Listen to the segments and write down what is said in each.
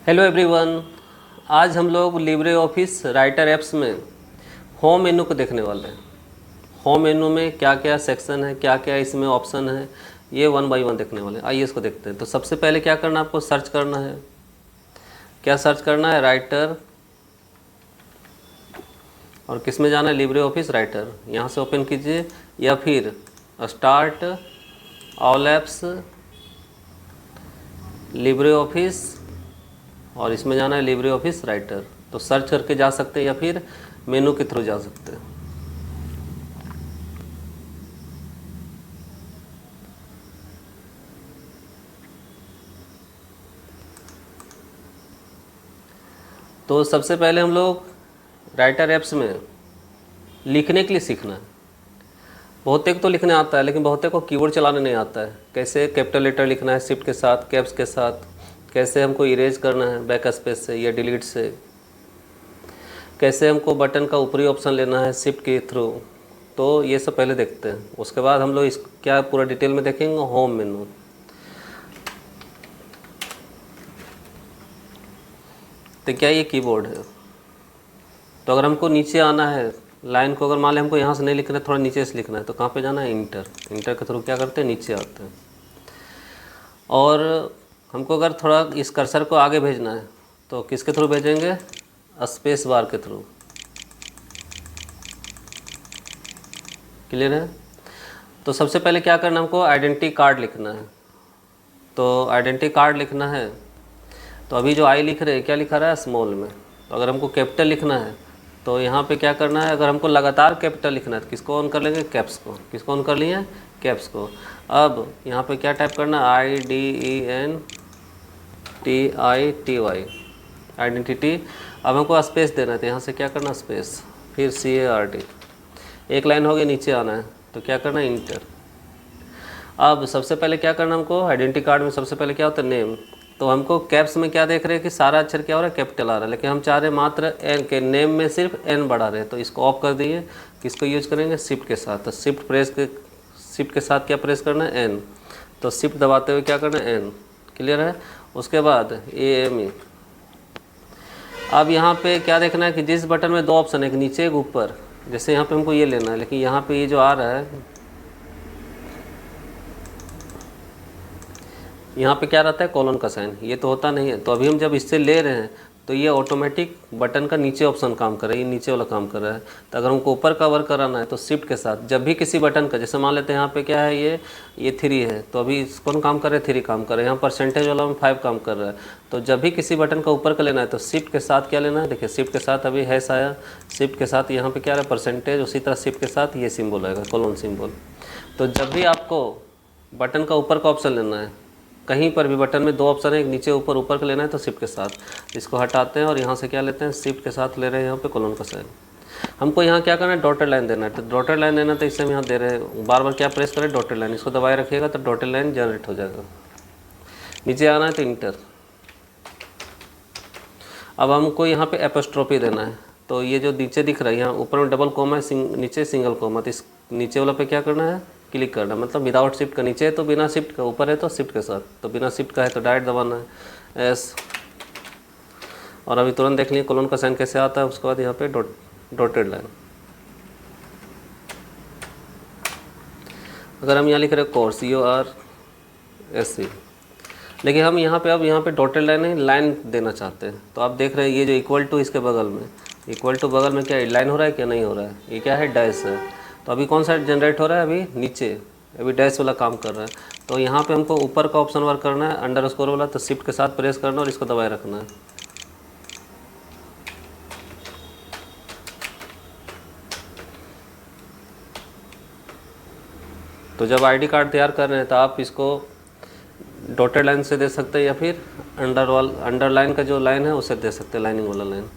Hello everyone. आज हम लोग लिब्रे ऑफिस राइटर ऐप्स में होम मेन्यू को देखने वाले हैं। होम मेन्यू में क्या क्या सेक्शन है, क्या क्या इसमें ऑप्शन है, ये वन बाय वन देखने वाले हैं। आइए इसको देखते हैं। तो सबसे पहले क्या करना है, आपको सर्च करना है। क्या सर्च करना है? राइटर। और किस में जाना है? Libre office writer. यहाँ से ओपन कीजिए या फिर start all apps Libre office, और इसमें जाना है लिब्रे ऑफिस राइटर। तो सर्च करके जा सकते हैं या फिर मेनू के थ्रू जा सकते हैं। तो सबसे पहले हम लोग राइटर ऐप्स में लिखने के लिए सीखना है। बहुतेक तो लिखने आता है, लेकिन बहुतेक को कीबोर्ड चलाने नहीं आता है। कैसे कैपिटल लेटर लिखना है शिफ्ट के साथ, कैप्स के साथ, कैसे हमको इरेज करना है बैक स्पेस से या डिलीट से, कैसे हमको बटन का ऊपरी ऑप्शन लेना है शिफ्ट के थ्रू। तो ये सब पहले देखते हैं, उसके बाद हम लोग इस क्या पूरा डिटेल में देखेंगे होम मेनू। तो क्या ये कीबोर्ड है? तो अगर हमको नीचे आना है लाइन को, अगर मान लें हमको यहाँ से नहीं लिखना है, थोड़ा नीचे से लिखना है, तो कहाँ पे जाना है? इंटर। इंटर के थ्रू क्या करते हैं? नीचे आते हैं। और हमको अगर थोड़ा इस कर्सर को आगे भेजना है तो किसके थ्रू भेजेंगे? स्पेस बार के थ्रू। क्लियर है? तो सबसे पहले क्या करना है, हमको आइडेंटिटी कार्ड लिखना है। तो आइडेंटिटी कार्ड लिखना है, तो अभी जो आई लिख रहे हैं क्या लिखा रहा है? स्मॉल में। तो अगर हमको कैपिटल लिखना है तो यहाँ पे क्या करना है? अगर हमको लगातार कैपिटल लिखना है तो किसको ऑन कर लेंगे? कैप्स को। किसको ऑन कर लिए? कैप्स को। अब यहाँ पे क्या टाइप करना है? IDENTITY, identity. अब हमको स्पेस देना है, तो यहाँ से क्या करना? स्पेस, फिर CARD। एक लाइन हो गई, नीचे आना है तो क्या करना है? इंटर। अब सबसे पहले क्या करना हमको? आइडेंटिटी कार्ड में सबसे पहले क्या होता है? नेम। तो हमको कैप्स में क्या देख रहे हैं कि सारा अक्षर क्या हो रहा है? कैपिटल आ रहा है, लेकिन हम चाह रहे हैं मात्र एन के, नेम में सिर्फ एन बढ़ा रहे हैं, तो इसको ऑफ कर दिए। किसको यूज करेंगे? शिफ्ट के साथ। तो शिफ्ट के साथ क्या प्रेस करना है? एन। तो शिफ्ट दबाते हुए क्या करना है? एन। क्लियर है? उसके बाद AME। अब यहाँ पे क्या देखना है कि जिस बटन में दो ऑप्शन है, एक नीचे एक ऊपर, जैसे यहाँ पे हमको ये लेना है, लेकिन यहाँ पे ये जो आ रहा है, यहाँ पे क्या रहता है? कॉलन का साइन। ये तो होता नहीं है। तो अभी हम जब इससे ले रहे हैं तो ये ऑटोमेटिक बटन का नीचे ऑप्शन काम कर रहा है, ये नीचे वाला काम कर रहा है। तो अगर हमको ऊपर का वर्क कराना है तो शिफ्ट के साथ जब भी किसी बटन का, जैसे मान लेते हैं यहाँ पे क्या है, ये 3 है, तो अभी कौन काम कर रहा है? 3 काम कर रहा है। यहाँ परसेंटेज वाला में 5 काम कर रहा है। तो जब भी किसी बटन का ऊपर का लेना है तो शिफ्ट के साथ क्या लेना है? देखिए शिफ्ट के साथ अभी हैश आया, शिफ्ट के साथ यहाँ पर क्या रहा है? परसेंटेज। उसी तरह शिफ्ट के साथ ये सिम्बल आएगा, कॉलन सिम्बल। तो जब भी आपको बटन का ऊपर का ऑप्शन लेना है, कहीं पर भी बटन में दो ऑप्शन है, एक नीचे ऊपर, ऊपर का लेना है तो शिफ्ट के साथ इसको हटाते हैं और यहाँ से क्या लेते हैं? शिफ्ट के साथ ले रहे हैं यहाँ पे कॉलन का साइन। हमको यहाँ क्या करना है? डॉटेड लाइन देना है। तो डॉटेड लाइन देना, तो इससे हम यहाँ दे रहे हैं, बार बार क्या प्रेस करें? Dotted line. इसको दबाए रखिएगा तो डॉटेड लाइन जनरेट हो जाएगा। नीचे आना है तो इंटर। अब हमको यहाँ पे एपोस्ट्रोफी देना है। तो ये जो नीचे दिख रहा है, यहाँ ऊपर में डबल कोमा है, नीचे सिंगल कोमा, तो इस नीचे वाला पे क्या करना है? क्लिक करना। मतलब विदाउट शिफ्ट का नीचे है तो बिना शिफ्ट का, ऊपर है तो शिफ्ट के साथ, तो बिना शिफ्ट का है तो डायरेक्ट दबाना है एस। और अभी तुरंत देख लिए कॉलन का साइन कैसे आता है। उसके बाद यहाँ पे डॉटेड लाइन। अगर हम यहाँ लिख रहे हैं कोर्स, CORSE, लेकिन हम यहाँ पे अब यहाँ पे डॉटेड लाइन देना चाहते हैं। तो आप देख रहे हैं ये जो इक्वल टू, इसके बगल में इक्वल टू बगल में क्या लाइन हो रहा है? क्या नहीं हो रहा है? ये क्या है? डैश है। तो अभी कौन सा जनरेट हो रहा है? अभी नीचे, अभी डैश वाला काम कर रहा है। तो यहाँ पे हमको ऊपर का ऑप्शन वर्क करना है, अंडरस्कोर वाला, तो शिफ्ट के साथ प्रेस करना और इसको दबाए रखना है। तो जब आईडी कार्ड तैयार कर रहे हैं तो आप इसको डॉटेड लाइन से दे सकते हैं या फिर अंडरलाइन का जो लाइन है उसे दे सकते हैं, लाइनिंग वाला लाइन।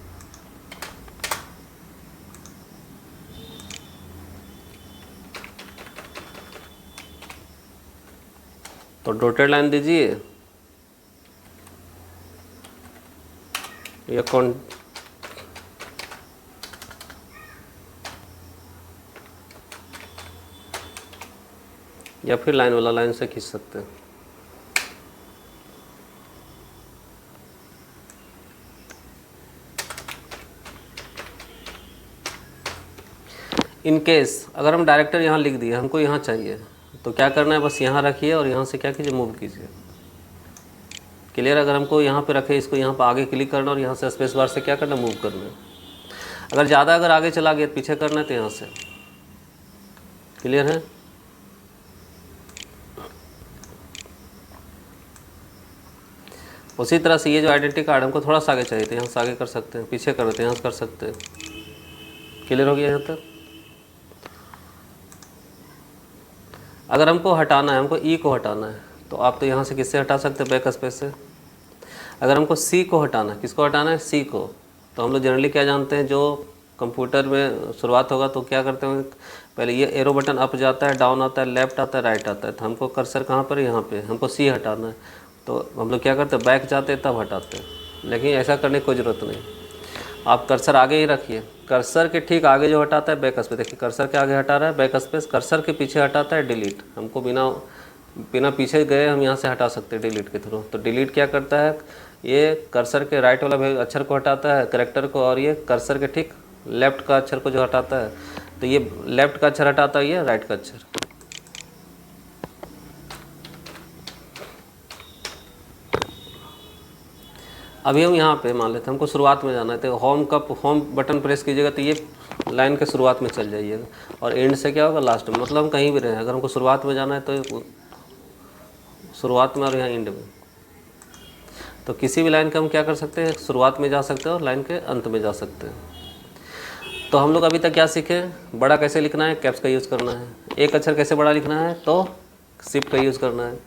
तो डॉटेड लाइन दीजिए या फिर लाइन वाला लाइन से खींच सकते हैं। इन केस अगर हम डायरेक्टर यहाँ लिख दिए, हमको यहाँ चाहिए, तो क्या करना है, बस यहाँ रखिए और यहाँ से क्या कीजिए, मूव कीजिए। क्लियर। अगर हमको यहाँ पे रखे, इसको यहाँ पे आगे क्लिक करना और यहाँ से स्पेस बार से क्या करना, मूव करना है। अगर ज़्यादा अगर आगे चला गया, पीछे करना है तो यहाँ से। क्लियर है। उसी तरह से ये जो आइडेंटिटी कार्ड हमको थोड़ा सा आगे चाहिए, तो यहाँ से आगे कर सकते हैं, पीछे करते हैं यहाँ से कर सकते हैं। क्लियर हो गया यहाँ तक। अगर हमको हटाना है, हमको ई को हटाना है, तो आप तो यहाँ से किससे हटा सकते हैं, बैक स्पेस से। अगर हमको सी को हटाना है, किसको हटाना है, सी को, तो हम लोग जनरली क्या जानते हैं, जो कंप्यूटर में शुरुआत होगा तो क्या करते हैं, पहले ये एरो बटन अप जाता है, डाउन आता है, लेफ्ट आता है, राइट आता है। तो हमको कर्सर कहाँ पर है, यहाँ पे हमको सी हटाना है, तो हम लोग क्या करते हैं, बैक जाते हैं तब हटाते हैं। लेकिन ऐसा करने की कोई ज़रूरत नहीं, आप कर्सर आगे ही रखिए। कर्सर के ठीक आगे जो हटाता है बैक स्पेस, देखिए कर्सर के आगे हटा रहा है बैक स्पेस, कर्सर के पीछे हटाता है डिलीट। हमको बिना पीछे गए हम यहाँ से हटा सकते हैं डिलीट के थ्रू। तो डिलीट क्या करता है, ये कर्सर के राइट वाला अक्षर को हटाता है, कैरेक्टर को, और ये कर्सर के ठीक लेफ्ट का अक्षर को जो हटाता है, तो ये लेफ्ट का अक्षर हटाता है, ये राइट का अक्षर। अभी हम यहाँ पे मान लेते हैं हमको शुरुआत में जाना है, तो होम बटन प्रेस कीजिएगा तो ये लाइन के शुरुआत में चल जाइएगा, और एंड से क्या होगा, लास्ट में। मतलब हम कहीं भी रहें, अगर हमको शुरुआत में जाना है तो शुरुआत में, और यहाँ एंड में। तो किसी भी लाइन का हम क्या कर सकते हैं, शुरुआत में जा सकते हैं और लाइन के अंत में जा सकते हैं। तो हम लोग अभी तक क्या सीखे, बड़ा कैसे लिखना है, कैप्स का यूज़ करना है। एक अक्षर कैसे बड़ा लिखना है, तो शिफ्ट का यूज़ करना है।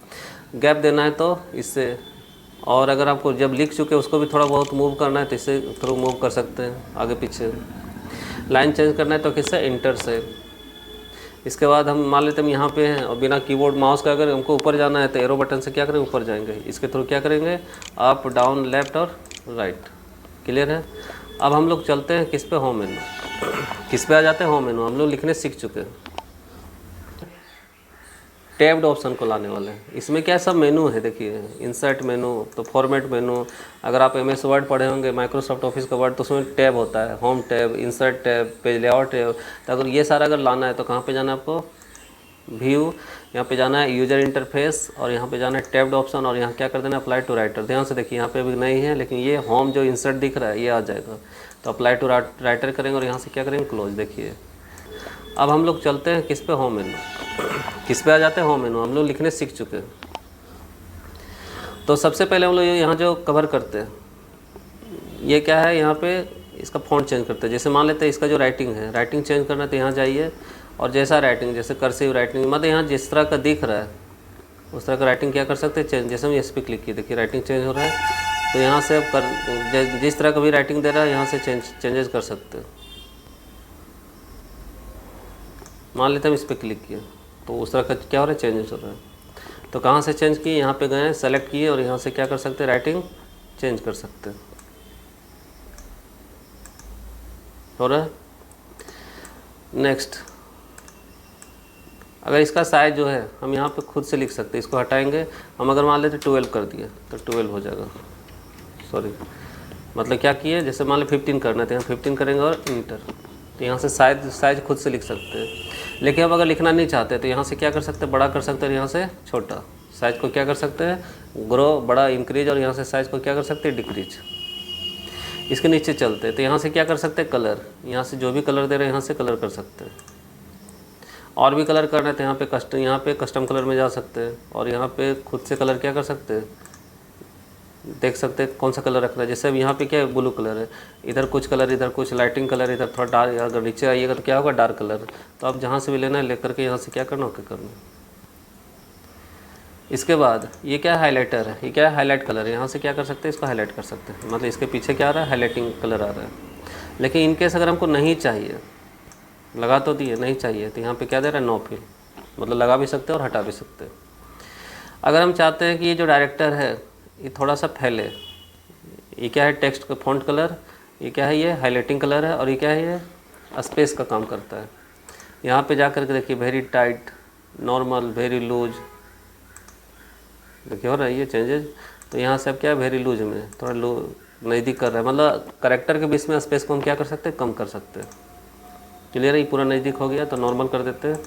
गैप देना है तो इससे, और अगर आपको जब लिख चुके उसको भी थोड़ा बहुत मूव करना है तो इससे थ्रू मूव कर सकते हैं आगे पीछे। लाइन चेंज करना है तो किससे, इंटर से। इसके बाद हम मान लेते हैं हम यहाँ पे हैं और बिना कीबोर्ड माउस का अगर हमको ऊपर जाना है तो एरो बटन से क्या करेंगे, ऊपर जाएंगे। इसके थ्रू क्या करेंगे, अप डाउन लेफ्ट और राइट। क्लियर है। अब हम लोग चलते हैं किस पे, होम मेनू। किस पे आ जाते हैं, होम मेनू। हम लोग लिखने सीख चुके हैं, टैब्ड ऑप्शन को लाने वाले हैं। इसमें क्या सब मेनू है, देखिए इंसर्ट मेनू, तो फॉर्मेट मेनू। अगर आप MS वर्ड पढ़े होंगे, माइक्रोसॉफ्ट ऑफिस का वर्ड, तो उसमें टैब होता है, home tab, insert tab, page layout tab. तो अगर ये सारा अगर लाना है तो कहाँ पे जाना है आपको, व्यू, यहाँ पे जाना है यूजर इंटरफेस, और यहाँ पे जाना है टैब्ड ऑप्शन, और यहाँ क्या कर देना है, अप्लाई टू राइटर। ध्यान से देखिए, यहाँ पे अभी नहीं है, लेकिन ये होम जो इंसर्ट दिख रहा है ये आ जाएगा। तो अप्लाई टू राइटर करेंगे और यहाँ से क्या करेंगे, क्लोज। देखिए अब हम लोग चलते हैं किस पे, होम मेनू। किस पे आ जाते हैं, होम मेनू। हम लोग लिखने सीख चुके हैं। तो सबसे पहले हम लोग यहाँ जो कवर करते हैं, ये क्या है, यहाँ पे इसका फॉन्ट चेंज करते हैं। जैसे मान लेते हैं इसका जो राइटिंग है, राइटिंग चेंज करना है तो यहाँ जाइए, और जैसा राइटिंग, जैसे कर्सिव राइटिंग, मतलब यहाँ जिस तरह का दिख रहा है उस तरह का राइटिंग क्या कर सकते हैं, चेंज। जैसे हम इस पर क्लिक किए, देखिए राइटिंग चेंज हो रहा है। तो यहाँ से आप जिस तरह का भी राइटिंग दे रहा है यहाँ से चेंजेस कर सकते हैं। मान लेते हैं हम इस पर क्लिक किए तो उस तरह का क्या हो रहा है, चेंजेस हो रहा है। तो कहाँ से चेंज किए, यहाँ पे गए, सेलेक्ट किए, और यहाँ से क्या कर सकते हैं, राइटिंग चेंज कर सकते हैं। हो रहा है। नेक्स्ट, अगर इसका साइज जो है हम यहाँ पे खुद से लिख सकते हैं, इसको हटाएंगे हम। अगर मान लेते 12 कर दिए तो 12 हो जाएगा। सॉरी, मतलब क्या किए, जैसे मान लो 15 करना है तो यहाँ 15 करेंगे और इंटर। तो यहाँ से साइज खुद से लिख सकते हैं। लेकिन अब अगर लिखना नहीं चाहते तो यहाँ से क्या कर सकते हैं, बड़ा कर सकते हैं, यहाँ से छोटा। साइज को क्या कर सकते हैं, ग्रो, बड़ा, इंक्रीज, और यहाँ से साइज को क्या कर सकते हैं, डिक्रीज। इसके नीचे चलते हैं तो यहाँ से क्या कर सकते हैं, कलर। यहाँ से जो भी कलर दे रहे हैं यहाँ से कलर कर सकते हैं। और भी कलर करना है तो यहाँ पे कस्टम कलर में जा सकते हैं, और यहाँ पे खुद से कलर क्या कर सकते हैं, देख सकते हैं कौन सा कलर रखना है। जैसे अब यहाँ पे क्या है, ब्लू कलर है, इधर कुछ कलर, इधर कुछ लाइटिंग कलर, इधर थोड़ा डार्क। अगर नीचे आइएगा तो क्या होगा, डार्क कलर। तो आप जहाँ से भी लेना है लेकर के यहाँ से क्या करना, ओके करना। इसके बाद ये क्या है, हाईलाइटर है। ये क्या है, हाईलाइट कलर है। यहाँ से क्या कर सकते हैं, इसको हाईलाइट कर सकते हैं। मतलब इसके पीछे क्या आ रहा है, हाईलाइटिंग कलर आ रहा है। लेकिन इनकेस अगर हमको नहीं चाहिए, लगा तो दिए, नहीं चाहिए तो यहाँ पे क्या दे रहा है, नो फिल। मतलब लगा भी सकते हैं और हटा भी सकते हैं। अगर हम चाहते हैं कि ये जो डायरेक्टर है ये थोड़ा सा फैले, ये क्या है, टेक्स्ट का फॉन्ट कलर, ये क्या है, ये हाईलाइटिंग कलर है, और ये क्या है, ये स्पेस का काम करता है। यहाँ पे जा कर के देखिए, very tight, normal, very loose, देखिए हो रहा है ये चेंजेस। तो यहाँ से अब क्या है, वेरी लूज में थोड़ा नज़दीक कर रहा है। मतलब करेक्टर के बीच में स्पेस को हम क्या कर सकते हैं, कम कर सकते हैं। क्लियर है, ये पूरा नज़दीक हो गया तो नॉर्मल कर देते हैं।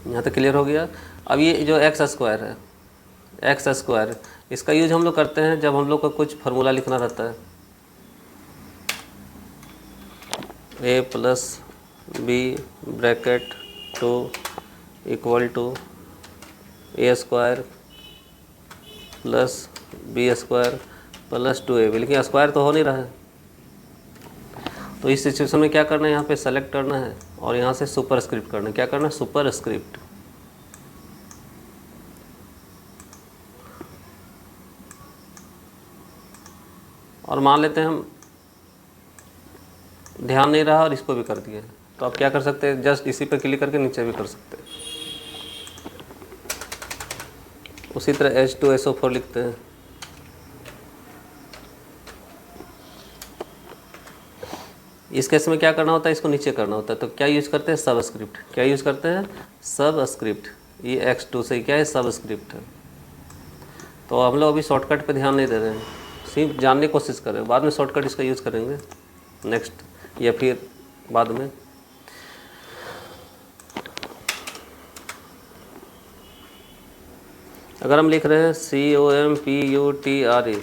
यहाँ तक क्लियर हो गया। अब ये जो एक्स स्क्वायर है, एक्स स्क्वायर, इसका यूज हम लोग करते हैं जब हम लोग को कुछ फार्मूला लिखना रहता है। A plus B bracket 2 equal to A square plus B square plus 2ab, लेकिन स्क्वायर तो हो नहीं रहा है। तो इस सिचुएशन में क्या करना है, यहाँ पे सेलेक्ट करना है और यहाँ से सुपर स्क्रिप्ट करना है। क्या करना है, सुपर स्क्रिप्ट। और मान लेते हैं हम ध्यान नहीं रहा और इसको भी कर दिया, तो आप क्या कर सकते हैं, जस्ट इसी पर क्लिक करके नीचे भी कर सकते हैं। उसी तरह H2SO4 लिखते हैं। इस केस में क्या करना होता है, इसको नीचे करना होता है, तो क्या यूज़ करते हैं, सब स्क्रिप्ट। क्या यूज़ करते हैं, सब स्क्रिप्ट। ये X2 से क्या है, सब स्क्रिप्ट है। तो हम लोग अभी शॉर्टकट पे ध्यान नहीं दे रहे हैं, सिर्फ जानने की कोशिश कर रहे हैं। बाद में शॉर्टकट इसका यूज़ करेंगे नेक्स्ट या फिर बाद में। अगर हम लिख रहे हैं COMPUTRE,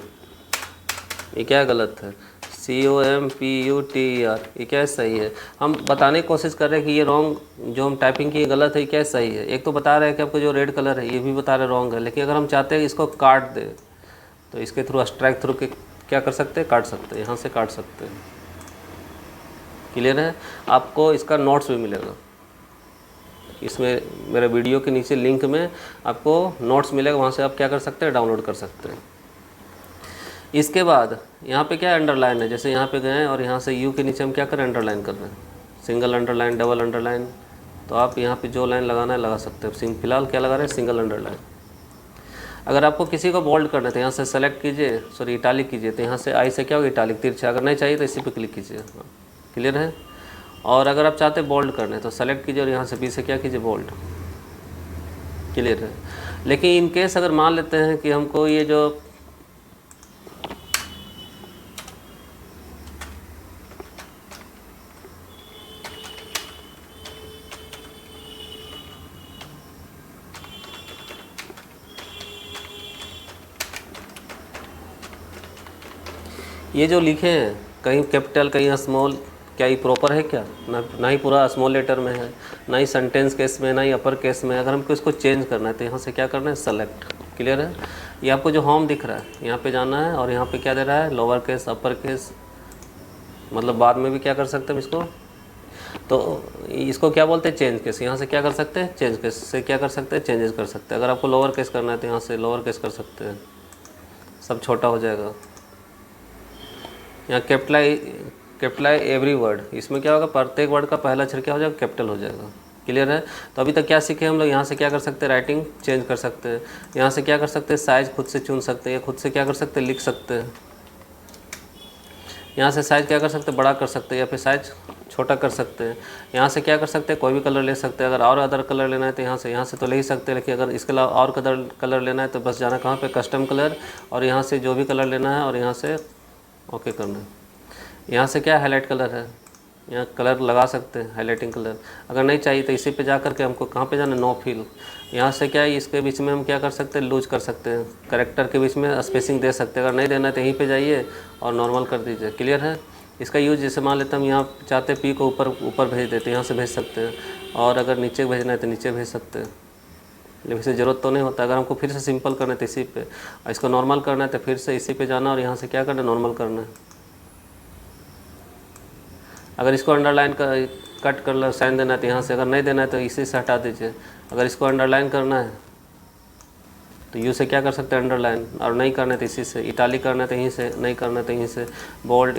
ये क्या गलत है, COMPUTER, ये क्या सही है। हम बताने की कोशिश कर रहे हैं कि ये रॉन्ग, जो हम टाइपिंग की गलत है, ये क्या सही है। एक तो बता रहे हैं कि आपको जो रेड कलर है ये भी बता रहे रॉन्ग है, लेकिन अगर हम चाहते हैं इसको काट दे तो इसके थ्रू स्ट्राइक थ्रू के क्या कर सकते हैं, काट सकते हैं, यहाँ से काट सकते हैं। क्लियर है। आपको इसका नोट्स भी मिलेगा, इसमें मेरे वीडियो के नीचे लिंक में आपको नोट्स मिलेगा, वहाँ से आप क्या कर सकते हैं, डाउनलोड कर सकते हैं। इसके बाद यहाँ पे क्या अंडरलाइन है, जैसे यहाँ पे गए और यहाँ से यू के नीचे हम क्या करें, अंडरलाइन कर रहे हैं, सिंगल अंडरलाइन, डबल अंडरलाइन। तो आप यहाँ पे जो लाइन लगाना है लगा सकते हैं। फिलहाल क्या लगा रहे हैं, सिंगल अंडरलाइन। अगर आपको किसी को बोल्ड करना है तो यहाँ से सेलेक्ट कीजिए, सॉरी इटालिक कीजिए, तो यहाँ से आई से क्या होगा, इटालिक तिरछा। अगर नहीं चाहिए तो इसी पे क्लिक कीजिए। क्लियर है। और अगर आप चाहते हैं बोल्ड करने तो सेलेक्ट कीजिए और यहाँ से बी से क्या कीजिए, बोल्ड। क्लियर है। लेकिन इन केस अगर मान लेते हैं कि हमको ये जो लिखे हैं कहीं कैपिटल कहीं स्मॉल, क्या ये प्रॉपर है क्या, ना ही पूरा स्मॉल लेटर में है, ना ही सेंटेंस केस में, ना ही अपर केस में। अगर हमको इसको चेंज करना है तो यहाँ से क्या करना है, सेलेक्ट। क्लियर है। ये आपको जो होम दिख रहा है यहाँ पे जाना है और यहाँ पे क्या दे रहा है, लोअर केस, अपर केस, मतलब बाद में भी क्या कर सकते हैं इसको। तो इसको क्या बोलते हैं, चेंज केस। यहाँ से क्या कर सकते हैं, चेंज केस से क्या कर सकते हैं, चेंजेस कर सकते हैं। अगर आपको लोअर केस करना है तो यहाँ से लोअर केस कर सकते हैं, सब छोटा हो जाएगा। यहाँ कैपिटलाइज एवरी वर्ड, इसमें क्या होगा, प्रत्येक वर्ड का पहला अक्षर क्या हो जाएगा, कैपिटल हो जाएगा। क्लियर है। तो अभी तक क्या सीखे हम लोग, यहाँ से क्या कर सकते हैं, राइटिंग चेंज कर सकते हैं। यहाँ से क्या कर सकते हैं, साइज़ खुद से चुन सकते हैं, खुद से क्या कर सकते हैं, लिख सकते हैं। यहाँ से साइज़ क्या कर सकते हैं, बड़ा कर सकते हैं या फिर साइज़ छोटा कर सकते हैं। यहाँ से क्या कर सकते हैं, कोई भी कलर ले सकते हैं। अगर और अदर कलर लेना है तो यहाँ से तो ले ही सकते हैं, लेकिन अगर इसके अलावा और कलर लेना है तो बस जाना कहाँ पे, कस्टम कलर, और यहाँ से जो भी कलर लेना है और यहाँ से ओके करना है। यहाँ से क्या हाईलाइट कलर है, यहाँ कलर लगा सकते हैं, हाईलाइटिंग कलर। अगर नहीं चाहिए तो इसी पे जा कर के हमको कहाँ पे जाना, नो फिल। यहाँ से क्या है, इसके बीच में हम क्या कर सकते हैं, लूज कर सकते हैं, कैरेक्टर के बीच में स्पेसिंग दे सकते हैं। अगर नहीं देना है तो यहीं पे जाइए और नॉर्मल कर दीजिए। क्लियर है। इसका यूज जैसे मान लेते हैं हम यहाँ चाहते हैं पी को ऊपर भेज देते हैं, यहाँ से भेज सकते हैं, और अगर नीचे भेजना है तो नीचे भेज सकते हैं, लेकिन इसे ज़रूरत तो नहीं होता। अगर हमको फिर से सिंपल करना है तो इसी पे, इसको नॉर्मल करना है तो फिर से इसी पे जाना और यहाँ से क्या करना है, नॉर्मल करना है। अगर इसको अंडरलाइन का कट कर साइन देना है तो यहाँ से, अगर नहीं देना है तो इसी से हटा दीजिए। अगर इसको अंडरलाइन करना है तो यू से क्या कर सकते हैं, अंडरलाइन, और नहीं करना है तो इसी से, इटालिक करना है तो यहीं से, नहीं करना है तो यहीं से, बोल्ड,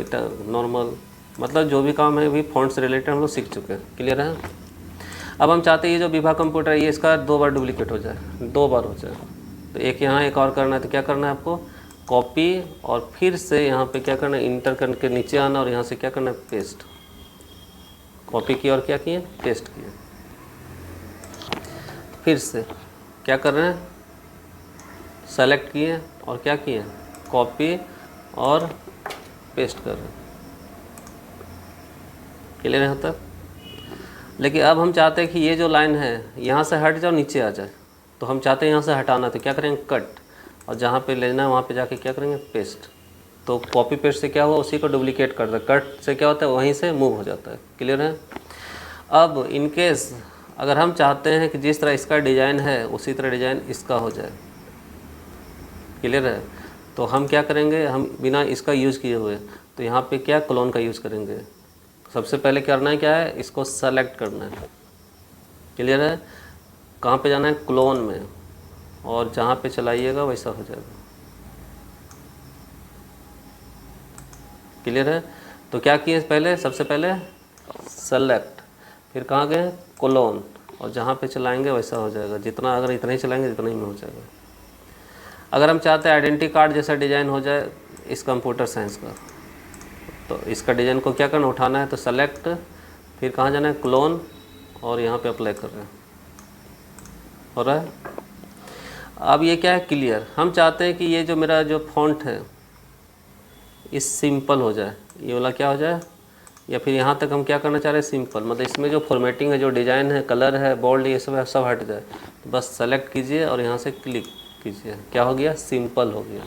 नॉर्मल, मतलब जो भी काम है भी फॉन्ट से रिलेटेड हम लोग सीख चुके हैं। क्लियर है। अब हम चाहते हैं ये जो विभा कंप्यूटर है ये इसका 2 बार डुप्लीकेट हो जाए, 2 बार हो जाए। तो एक यहाँ एक और करना है तो क्या करना है आपको, कॉपी, और फिर से यहाँ पे क्या करना है, इंटर करके नीचे आना और यहाँ से क्या करना है, पेस्ट। कॉपी किया और क्या किए, पेस्ट किए। फिर से क्या कर रहे हैं, सेलेक्ट किए और क्या किए, कॉपी और पेस्ट कर रहे हैं। क्लियर है तक। लेकिन अब हम चाहते हैं कि ये जो लाइन है यहाँ से हट जाओ नीचे आ जाए, तो हम चाहते हैं यहाँ से हटाना, तो क्या करेंगे कट, और जहाँ पे लेना है वहाँ पे जाके क्या करेंगे पेस्ट। तो कॉपी पेस्ट से क्या हुआ, उसी को डुप्लीकेट कर रहा है, कट से क्या होता है वहीं से मूव हो जाता है। क्लियर है। अब इनकेस अगर हम चाहते हैं कि जिस तरह इसका डिज़ाइन है उसी तरह डिज़ाइन इसका हो जाए, क्लियर है, तो हम क्या करेंगे, हम बिना इसका यूज़ किए हुए तो यहाँ पे क्या क्लोन का यूज़ करेंगे। सबसे पहले करना है क्या है, इसको सेलेक्ट करना है। क्लियर है। कहाँ पे जाना है, क्लोन में, और जहाँ पे चलाइएगा वैसा हो जाएगा। क्लियर है। तो क्या किए पहले, सबसे पहले सेलेक्ट, फिर कहाँ गए क्लोन, और जहाँ पे चलाएंगे वैसा हो जाएगा। जितना अगर इतना ही चलाएंगे जितना ही में हो जाएगा। अगर हम चाहते हैं आइडेंटिटी कार्ड जैसा डिज़ाइन हो जाए इस कंप्यूटर साइंस का, तो इसका डिज़ाइन को क्या करना, उठाना है, तो सेलेक्ट, फिर कहाँ जाना है क्लोन, और यहाँ पे अप्लाई कर रहे हैं, हो रहा है। अब ये क्या है क्लियर। हम चाहते हैं कि ये जो मेरा जो फॉन्ट है इस सिंपल हो जाए, ये वाला क्या हो जाए, या फिर यहाँ तक हम क्या करना चाह रहे हैं सिंपल, मतलब इसमें जो फॉर्मेटिंग है, जो डिज़ाइन है, कलर है, बोल्ड, ये सब हट जाए। तो बस सेलेक्ट कीजिए और यहाँ से क्लिक कीजिए, क्या हो गया, सिंपल हो गया।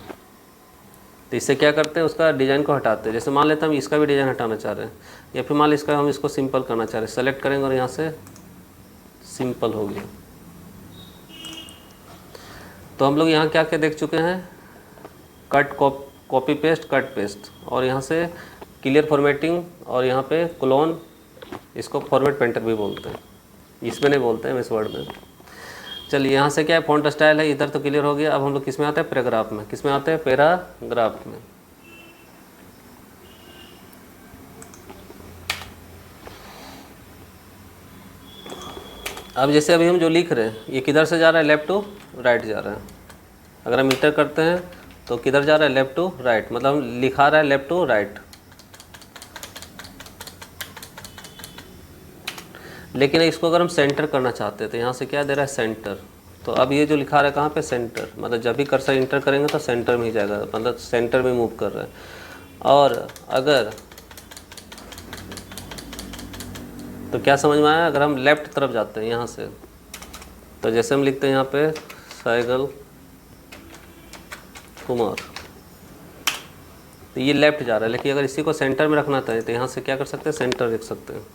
तो इससे क्या करते हैं, उसका डिज़ाइन को हटाते हैं। जैसे मान लेते हैं हम इसका भी डिज़ाइन हटाना चाह रहे हैं, या फिर मान ली इसका हम इसको सिंपल करना चाह रहे हैं, सेलेक्ट करेंगे और यहाँ से सिंपल हो गया। तो हम लोग यहाँ क्या क्या देख चुके हैं, cut, copy paste, cut paste, और यहाँ से क्लियर फॉर्मेटिंग, और यहाँ पे क्लोन, इसको फॉर्मेट पेंटर भी बोलते हैं, इसमें नहीं बोलते हैं इस वर्ड में। चलिए यहाँ से क्या है, फॉन्ट स्टाइल है, इधर तो क्लियर हो गया। अब हम लोग किस में आते हैं, पैराग्राफ में। किस में आते हैं, पैराग्राफ में। अब जैसे अभी हम जो लिख रहे हैं ये किधर से जा रहा है, लेफ्ट टू राइट जा रहा है। अगर हम इंटर करते हैं तो किधर जा रहा है, लेफ्ट टू राइट, मतलब हम लिखा रहा है लेफ्ट टू राइट। लेकिन इसको अगर हम सेंटर करना चाहते हैं तो यहाँ से क्या दे रहा है, सेंटर। तो अब ये जो लिखा रहा है कहाँ पे, सेंटर, मतलब जब भी कर्सर इंटर करेंगे तो सेंटर में ही जाएगा, मतलब सेंटर में मूव कर रहा है। और अगर तो क्या समझ में आया, अगर हम लेफ्ट तरफ जाते हैं यहाँ से, तो जैसे हम लिखते हैं यहाँ पे साइगल कुमार, तो ये लेफ्ट जा रहा है। लेकिन अगर इसी को सेंटर में रखना था तो यहाँ से क्या कर सकते हैं, सेंटर लिख सकते हैं।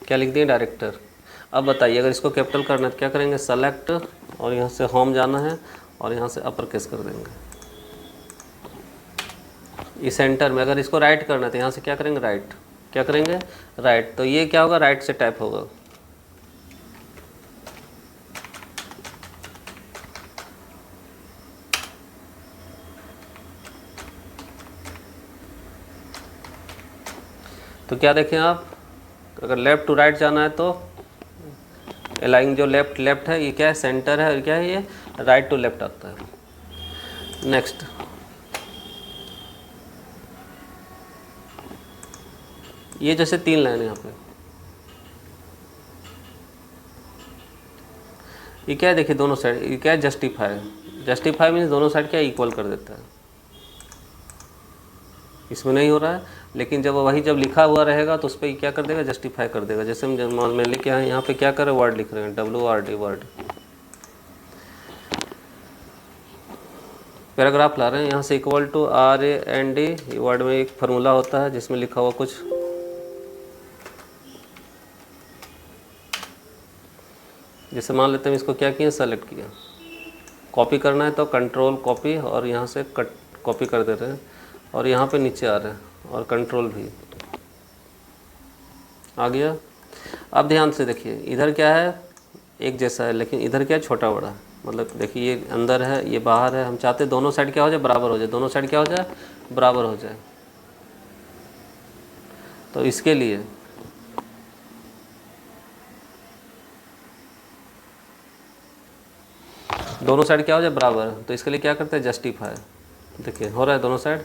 क्या लिख दिए, डायरेक्टर। अब बताइए अगर इसको कैपिटल करना है तो क्या करेंगे, सेलेक्ट, और यहाँ से होम जाना है, और यहाँ से अपर केस कर देंगे। इस सेंटर में अगर इसको राइट करना है तो यहाँ से क्या करेंगे, राइट, क्या करेंगे, राइट। तो ये क्या होगा, राइट से टाइप होगा। तो क्या देखें आप, अगर लेफ़्ट टू राइट जाना है तो लाइन जो लेफ्ट है ये क्या है, सेंटर है, और क्या है ये राइट टू लेफ्ट आता है। नेक्स्ट, ये जैसे 3 लाइन है यहाँ पे, ये क्या है, देखिए दोनों साइड, ये क्या है, जस्टिफाई। जस्टिफाई मीन्स दोनों साइड क्या इक्वल कर देता है। इसमें नहीं हो रहा है, लेकिन जब वही जब लिखा हुआ रहेगा तो उस पर क्या कर देगा, जस्टिफाई कर देगा। जैसे हम मान में लिखे हैं यहाँ पे क्या कर रहे हैं, वर्ड लिख रहे हैं, WRD वर्ड, पैराग्राफ ला रहे हैं, यहाँ से इक्वल टू RAND, ये वर्ड में एक फार्मूला होता है जिसमें लिखा हुआ कुछ, जैसे मान लेते हैं इसको क्या किया, सेलेक्ट किया, कॉपी करना है तो कंट्रोल कॉपी, और यहाँ से कट कॉपी कर दे रहे हैं, और यहाँ पे नीचे आ रहे हैं, और कंट्रोल भी आ गया। अब ध्यान से देखिए, इधर क्या है, एक जैसा है, लेकिन इधर क्या है, छोटा बड़ा, मतलब देखिए ये अंदर है, ये बाहर है। हम चाहते हैं दोनों साइड क्या हो जाए, बराबर हो जाए, दोनों साइड क्या हो जाए, बराबर हो जाए। तो इसके लिए दोनों साइड क्या हो जाए, बराबर, तो इसके लिए क्या करते हैं, जस्टिफाई। देखिए हो रहा है दोनों साइड।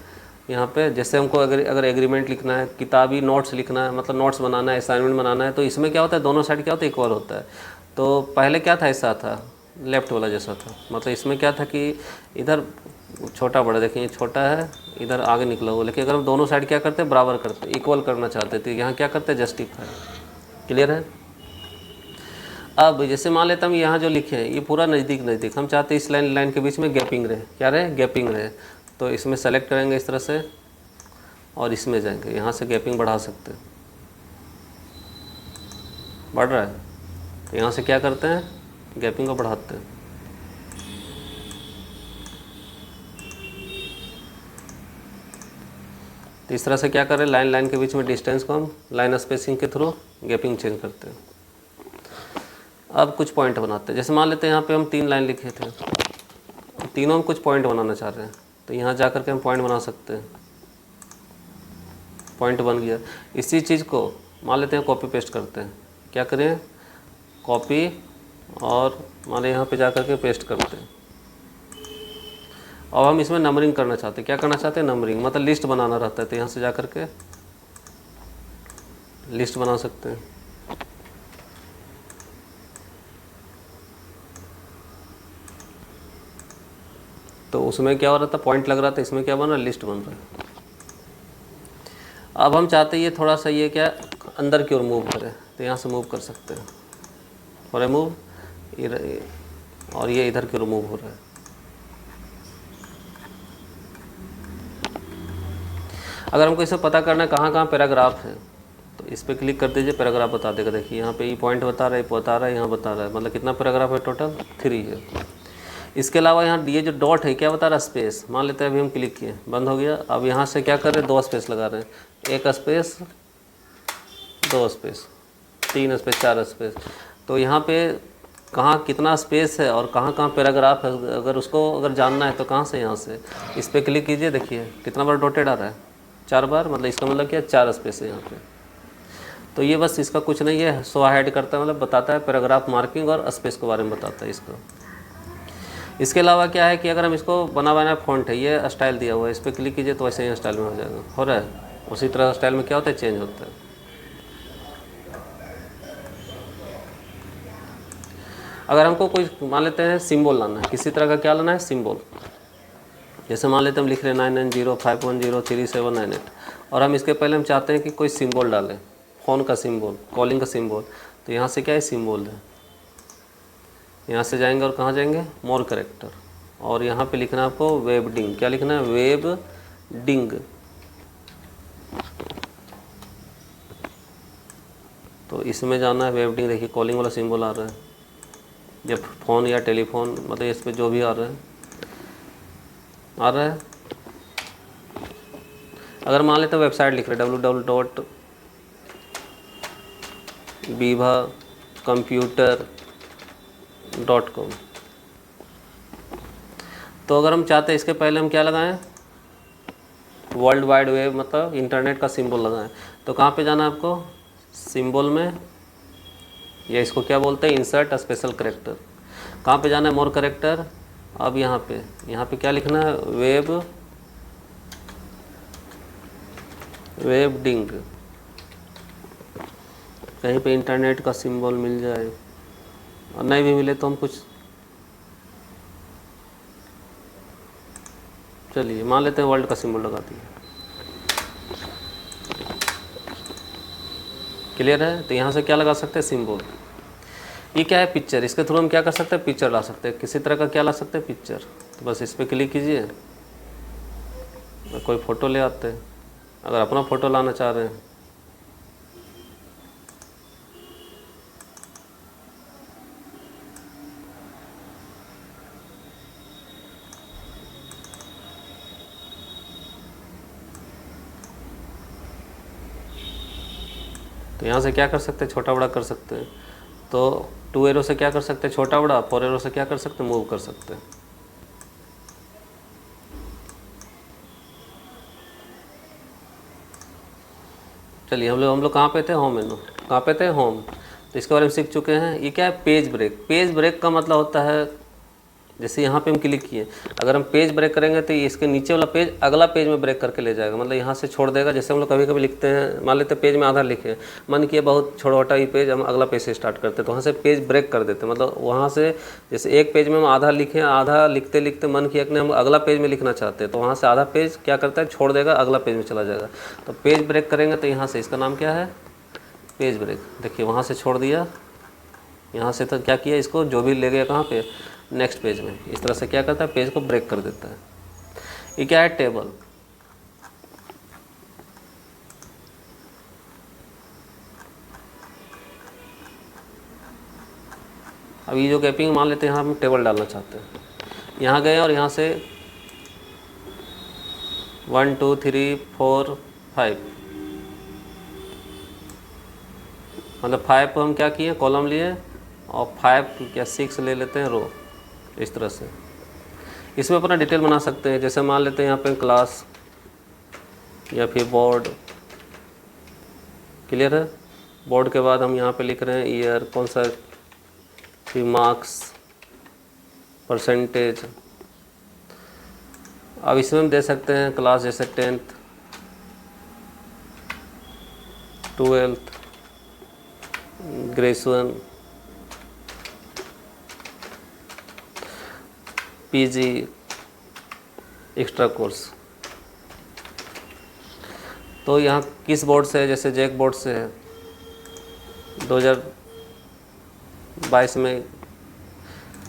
यहाँ पे जैसे हमको अगर एग्रीमेंट लिखना है, किताबी नोट्स लिखना है, मतलब नोट्स बनाना है, असाइनमेंट बनाना है, तो इसमें क्या होता है, दोनों साइड क्या होता है, इक्वल होता है। तो पहले क्या था, ऐसा था, लेफ्ट वाला जैसा था, मतलब इसमें क्या था कि इधर छोटा बड़ा, देखिए ये छोटा है, इधर आगे निकला हुआ, लेकिन अगर हम दोनों साइड क्या करते हैं, बराबर करते, इक्वल करना चाहते थे, यहाँ क्या करते हैं, जस्टिफाई। क्लियर है। अब जैसे मान लेते हम यहाँ जो लिखे हैं ये पूरा नज़दीक नज़दीक, हम चाहते हैं इस लाइन के बीच में गैपिंग रहे, क्या रहे, गैपिंग रहे। तो इसमें सेलेक्ट करेंगे इस तरह से और इसमें जाएंगे, यहाँ से गैपिंग बढ़ा सकते हैं, बढ़ रहा है, तो यहाँ से क्या करते हैं, गैपिंग को बढ़ाते हैं। तो इस तरह से क्या करें, लाइन के बीच में डिस्टेंस को हम लाइन स्पेसिंग के थ्रू गैपिंग चेंज करते हैं। अब कुछ पॉइंट बनाते हैं, जैसे मान लेते हैं यहाँ पे हम 3 लाइन लिखे थे, तीनों में कुछ पॉइंट बनाना चाह रहे हैं, तो यहाँ जा कर के हम पॉइंट बना सकते हैं। पॉइंट बन गया। इसी चीज़ को मान लेते हैं कॉपी पेस्ट करते हैं, क्या करें, कॉपी और मान यहाँ पे जा कर के पेस्ट करते हैं। अब हम इसमें नंबरिंग करना चाहते हैं, क्या करना चाहते हैं, नंबरिंग, मतलब लिस्ट बनाना रहता है, तो यहाँ से जा कर के लिस्ट बना सकते हैं। तो उसमें क्या हो रहा था, पॉइंट लग रहा था, इसमें क्या बन रहा है, लिस्ट बन रहा है। अब हम चाहते हैं ये थोड़ा सा ये क्या अंदर की ओर मूव करें, तो यहाँ से मूव कर सकते हैं, हो रहा है मूव, और ये इधर की ओर मूव हो रहा है। अगर हमको इसे पता करना है कहाँ कहाँ पैराग्राफ है, तो इस पर क्लिक कर दीजिए, पैराग्राफ बता देगा। देखिए यहाँ पे ये पॉइंट बता रहा है, यहाँ बता रहा है, मतलब कितना पैराग्राफ है, टोटल 3 है। इसके अलावा यहाँ ये जो डॉट है क्या बता रहा है, स्पेस। मान लेते हैं अभी हम क्लिक किए, बंद हो गया। अब यहाँ से क्या कर रहे हैं, 2 स्पेस लगा रहे हैं, 1 स्पेस, 2 स्पेस, 3 स्पेस, 4 स्पेस। तो यहाँ पे कहाँ कितना स्पेस है और कहाँ कहाँ पैराग्राफ है, अगर उसको अगर जानना है तो कहाँ से, यहाँ से इस पर क्लिक कीजिए। देखिए कितना बार डॉटेड आ रहा है, 4 बार, मतलब इसका मतलब क्या, 4 स्पेस है यहाँ पे। तो ये बस इसका कुछ नहीं है, शो हाइड करता है, मतलब बताता है पैराग्राफ मार्किंग और स्पेस के बारे में बताता है इसको। इसके अलावा क्या है कि अगर हम इसको बना फ़ॉन्ट है, ये स्टाइल दिया हुआ है, इस पर क्लिक कीजिए तो वैसे ही स्टाइल में हो जाएगा, हो रहा है। उसी तरह स्टाइल में क्या होता है, चेंज होता है। अगर हमको कोई मान लेते हैं सिंबल लाना है, किसी तरह का क्या लाना है, सिंबल। जैसे मान लेते हैं हम लिख रहे हैं 9905103798, और हम इसके पहले हम चाहते हैं कि कोई सिंबल डालें, फ़ोन का सिंबल, कॉलिंग का सिंबल। तो यहाँ से क्या है, सिंबल है, यहाँ से जाएंगे और कहाँ जाएंगे, मोर करेक्टर, और यहाँ पे लिखना है आपको वेबडिंग। क्या लिखना है, वेबडिंग। तो इसमें जाना है वेबडिंग। देखिए कॉलिंग वाला सिंबल आ रहा है, जब फ़ोन या टेलीफोन, मतलब इस पर जो भी आ रहा है। अगर मान लेते हैं वेबसाइट लिख रहे हैं www.bivacomputer.com, तो अगर हम चाहते हैं इसके पहले हम क्या लगाएं, वर्ल्ड वाइड वेब, मतलब इंटरनेट का सिंबल लगाएं, तो कहाँ पे जाना है आपको, सिंबल में, या इसको क्या बोलते हैं, इंसर्ट स्पेशल करेक्टर। कहाँ पे जाना है, मोर करेक्टर। अब यहाँ पे क्या लिखना है, वेबडिंग। कहीं पे इंटरनेट का सिंबल मिल जाए, और नहीं भी मिले तो हम कुछ, चलिए मान लेते हैं वर्ल्ड का सिंबल लगा दिए। क्लियर है। तो यहाँ से क्या लगा सकते हैं, सिंबल। ये क्या है, पिक्चर। इसके थ्रू हम क्या कर सकते हैं, पिक्चर ला सकते हैं, किसी तरह का क्या ला सकते हैं, पिक्चर। तो बस इस पर क्लिक कीजिए, कोई फ़ोटो ले आते हैं, अगर अपना फ़ोटो लाना चाह रहे हैं। तो यहाँ से क्या कर सकते हैं, छोटा बड़ा कर सकते हैं। तो 2 एरो से क्या कर सकते हैं, छोटा बड़ा। 4 एरो से क्या कर सकते हैं, मूव कर सकते हैं। चलिए हम लोग कहाँ पे थे, होम मेनू। कहाँ पे थे, होम। तो इसके बारे में सीख चुके हैं। ये क्या है, पेज ब्रेक। पेज ब्रेक का मतलब होता है, जैसे यहाँ पे हम क्लिक किए, अगर हम पेज ब्रेक करेंगे तो ये इसके नीचे वाला पेज अगला पेज में ब्रेक करके ले जाएगा, मतलब यहाँ से छोड़ देगा। जैसे हम लोग कभी कभी लिखते हैं, मान लेते पेज में आधा लिखे, मन किया बहुत छोटा ही पेज, हम अगला पेज से स्टार्ट करते हैं, तो वहाँ से पेज ब्रेक कर देते हैं। मतलब वहाँ से जैसे एक पेज में हम आधा लिखे, आधा लिखते लिखते मन किया कि हम अगला पेज में लिखना चाहते हैं, तो वहाँ से आधा पेज क्या करता है, छोड़ देगा, अगला पेज में चला जाएगा। तो पेज ब्रेक करेंगे तो यहाँ से इसका नाम क्या है, पेज ब्रेक। देखिए वहाँ से छोड़ दिया, यहाँ से तो क्या किया, इसको जो भी ले गया कहाँ पे, नेक्स्ट पेज में। इस तरह से क्या करता है, पेज को ब्रेक कर देता है। ये क्या है, टेबल। अब ये जो गैपिंग मान लेते हैं, यहाँ हम टेबल डालना चाहते हैं, यहाँ गए और यहाँ से 1 2 3 4 5, मतलब 5 को हम क्या किए, कॉलम लिए, और 5 या 6 ले लेते हैं रो। इस तरह से इसमें अपना डिटेल बना सकते हैं। जैसे मान लेते हैं यहाँ पे क्लास या फिर बोर्ड, क्लियर है। बोर्ड के बाद हम यहाँ पे लिख रहे हैं ईयर, कौन सा, फिर मार्क्स, परसेंटेज। अब इसमें हम दे सकते हैं क्लास, जैसे 10th 12th graduation, PG, extra course. तो यहाँ किस बोर्ड से है, जैसे जैक बोर्ड से है 2022 में।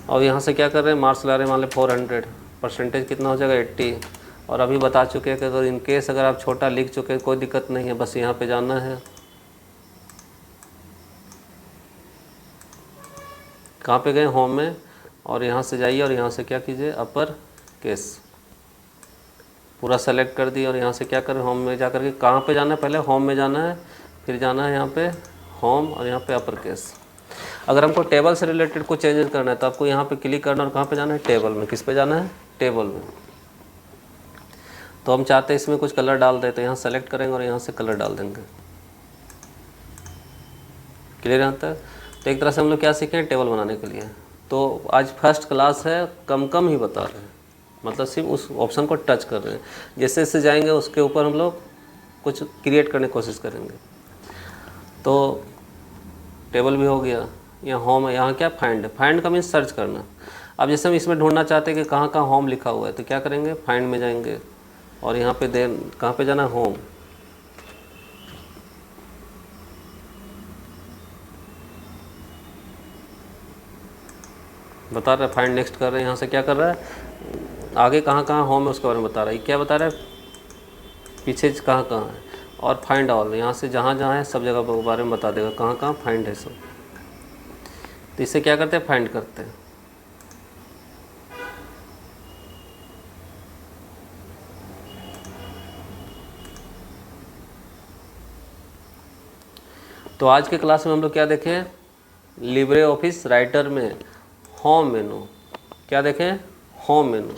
और यहाँ से क्या कर रहे हैं, मार्क्स ला रहे हैं, मान लें 400, परसेंटेज कितना हो जाएगा 80। और अभी बता चुके हैं कि अगर इन केस अगर आप छोटा लिख चुके हैं कोई दिक्कत नहीं है, बस यहाँ पे जाना है, कहाँ पे गए, होम में, और यहाँ से जाइए और यहाँ से क्या कीजिए, अपर केस पूरा सेलेक्ट कर दिया। और यहाँ से क्या करें, होम में जा करके कहाँ पे जाना है, पहले होम में जाना है, फिर जाना है यहाँ पे होम, और यहाँ पे अपर केस। अगर हमको टेबल से रिलेटेड कुछ चेंजेस करना है तो आपको यहाँ पे क्लिक करना और कहाँ पे जाना है, टेबल में। किस पे जाना है, टेबल में। तो हम चाहते हैं इसमें कुछ कलर डाल दें, तो यहाँ सेलेक्ट करेंगे और यहाँ से कलर डाल देंगे। क्लियर यहाँ तक। तो एक तरह से हम लोग क्या सीखे हैं, टेबल बनाने के लिए। तो आज फर्स्ट क्लास है, कम ही बता रहे हैं, मतलब सिर्फ उस ऑप्शन को टच कर रहे हैं। जैसे जैसे जाएंगे उसके ऊपर हम लोग कुछ क्रिएट करने की कोशिश करेंगे। तो टेबल भी हो गया, यहाँ होम है, यहाँ क्या फाइंड है, फाइंड का मीन्स सर्च करना। अब जैसे हम इसमें ढूंढना चाहते हैं कि कहाँ कहाँ होम लिखा हुआ है, तो क्या करेंगे, फाइंड में जाएंगे और यहाँ पे कहाँ पे जाना है, होम। बता रहा है, फाइंड नेक्स्ट कर रहे हैं, यहाँ से क्या कर रहा है, आगे कहाँ कहाँ होम है उसके बारे में बता रहा है। क्या बता रहा है, पीछे कहाँ कहाँ है, और फाइंड ऑल, यहाँ से जहाँ जहाँ है सब जगह के बारे में बता देगा, कहाँ कहाँ फाइंड है सब। तो इससे क्या करते हैं, फाइंड करते हैं। तो आज के क्लास में हम लोग क्या देखें, लिब्रे ऑफिस राइटर में होम मेनू। क्या देखें, होम मेनू।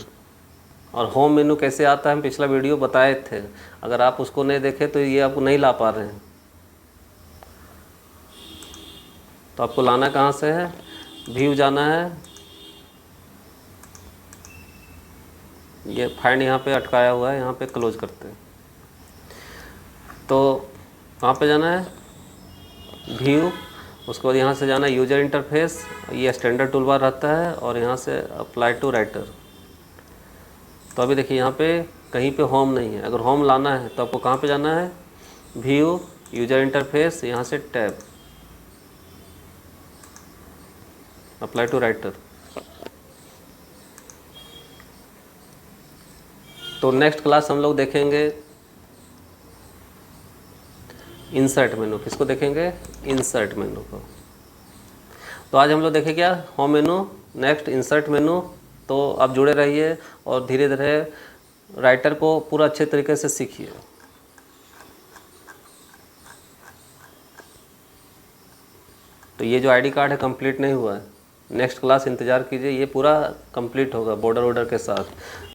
और होम मेनू कैसे आता है हम पिछला वीडियो बताए थे, अगर आप उसको नहीं देखे तो ये आपको नहीं ला पा रहे हैं। तो आपको लाना कहाँ से है, व्यू जाना है, ये फाइंड यहाँ पे अटकाया हुआ है, यहाँ पे क्लोज करते हैं। तो कहाँ पे जाना है, व्यू, उसके बाद यहाँ से जाना है यूजर इंटरफेस, ये स्टैंडर्ड टूल बार रहता है, और यहाँ से अप्लाई टू राइटर। तो अभी देखिए यहाँ पे कहीं पे होम नहीं है, अगर होम लाना है तो आपको कहाँ पे जाना है, व्यू, यूजर इंटरफेस, यहाँ से टैब, अप्लाई टू राइटर। तो नेक्स्ट क्लास हम लोग देखेंगे इंसर्ट मेनू। किसको देखेंगे, इंसर्ट मेनू को। तो आज हम लोग देखें क्या, होम मेनू, नेक्स्ट इंसर्ट मेनू। तो आप जुड़े रहिए और धीरे धीरे राइटर को पूरा अच्छे तरीके से सीखिए। तो ये जो आईडी कार्ड है कंप्लीट नहीं हुआ है, नेक्स्ट क्लास इंतज़ार कीजिए, ये पूरा कंप्लीट होगा बॉर्डर वॉर्डर के साथ।